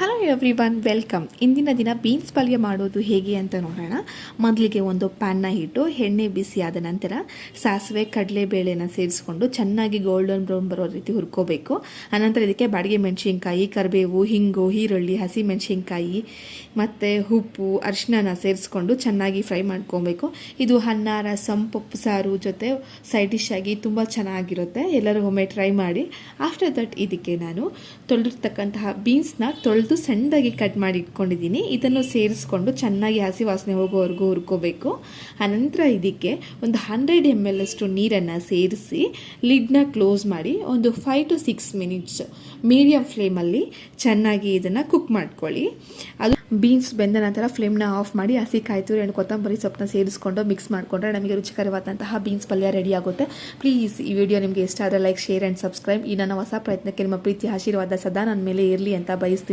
Hello every one, welcome. ಇಂದಿನ ದಿನ beans ಪಲ್ಯ ಮಾಡೋದು ಹೇಗೆ ಅಂತ ನೋಡೋಣ. ಮೊದಲಿಗೆ ಒಂದು ಪ್ಯಾನ್ನ ಇಟ್ಟು ಎಣ್ಣೆ ಬಿಸಿ ಆದ ನಂತರ ಸಾಸಿವೆ ಕಡಲೆಬೇಳೆನ ಸೇರಿಸ್ಕೊಂಡು ಚೆನ್ನಾಗಿ ಗೋಲ್ಡನ್ ಬ್ರೌನ್ ಬರೋ ರೀತಿ ಹುರ್ಕೋಬೇಕು. ಅನಂತರ ಇದಕ್ಕೆ ಬಾಡಿಗೆ ಮೆಣಸಿನ್ಕಾಯಿ, ಕರಿಬೇವು, ಹಿಂಗು, ಈರುಳ್ಳಿ, ಹಸಿ ಮೆಣಸಿನ್ಕಾಯಿ ಮತ್ತು ಉಪ್ಪು, ಅರಿಶಿನ ಸೇರಿಸ್ಕೊಂಡು ಚೆನ್ನಾಗಿ ಫ್ರೈ ಮಾಡ್ಕೊಬೇಕು. ಇದು ಅನ್ನ, ರಸಂ, ಪಪ್ಪು ಸಾರು ಜೊತೆ ಸೈಡ್ ಡಿಶ್ ಆಗಿ ತುಂಬ ಚೆನ್ನಾಗಿರುತ್ತೆ. ಎಲ್ಲರೂ ಒಮ್ಮೆ ಟ್ರೈ ಮಾಡಿ. ಆಫ್ಟರ್ ದಟ್ ಇದಕ್ಕೆ ನಾನು ತೊಳೆದಿರ್ತಕ್ಕಂತಹ ಬೀನ್ಸ್ನ ತೊಳೆದು ಸಣ್ಣದಾಗಿ ಕಟ್ ಮಾಡಿ ಇಟ್ಕೊಂಡಿದ್ದೀನಿ. ಇದನ್ನು ಸೇರಿಸ್ಕೊಂಡು ಚೆನ್ನಾಗಿ ಹಸಿ ವಾಸನೆ ಹೋಗೋವರೆಗೂ ಹುರ್ಕೋಬೇಕು. ಆನಂತರ ಇದಕ್ಕೆ ಒಂದು 100 ml ಅಷ್ಟು ನೀರನ್ನು ಸೇರಿಸಿ ಲಿಡ್ನ ಕ್ಲೋಸ್ ಮಾಡಿ ಒಂದು 5 to 6 minutes ಮೀಡಿಯಂ ಫ್ಲೇಮಲ್ಲಿ ಚೆನ್ನಾಗಿ ಇದನ್ನು ಕುಕ್ ಮಾಡ್ಕೊಳ್ಳಿ. ಅದು ಬೀನ್ಸ್ ಬೆಂದ ನಂತರ ಫ್ಲೇಮ್ನ ಆಫ್ ಮಾಡಿ ಹಸಿ ಕಾಯಿ ತುರಿ and ಕೊತ್ತಂಬರಿ ಸೊಪ್ಪನ್ನ ಸೇರಿಸ್ಕೊಂಡು ಮಿಕ್ಸ್ ಮಾಡಿಕೊಂಡ್ರೆ ನಮಗೆ ರುಚಿಕರವಾದಂತಹ ಬೀನ್ಸ್ ಪಲ್ಯ ರೆಡಿ ಆಗುತ್ತೆ. ಪ್ಲೀಸ್ ಈ ವಿಡಿಯೋ ನಿಮಗೆ ಇಷ್ಟ ಆದರೆ ಲೈಕ್, ಶೇರ್ ಆ್ಯಂಡ್ ಸಬ್ಸ್ಕ್ರೈಬ್. ಈ ನನ್ನ ಹೊಸ ಪ್ರಯತ್ನಕ್ಕೆ ನಿಮ್ಮ ಪ್ರೀತಿ ಆಶೀರ್ವಾದ ಸದಾ ನನ್ನ ಮೇಲೆ ಇರಲಿ ಅಂತ ಬಯಸ್ತೀನಿ.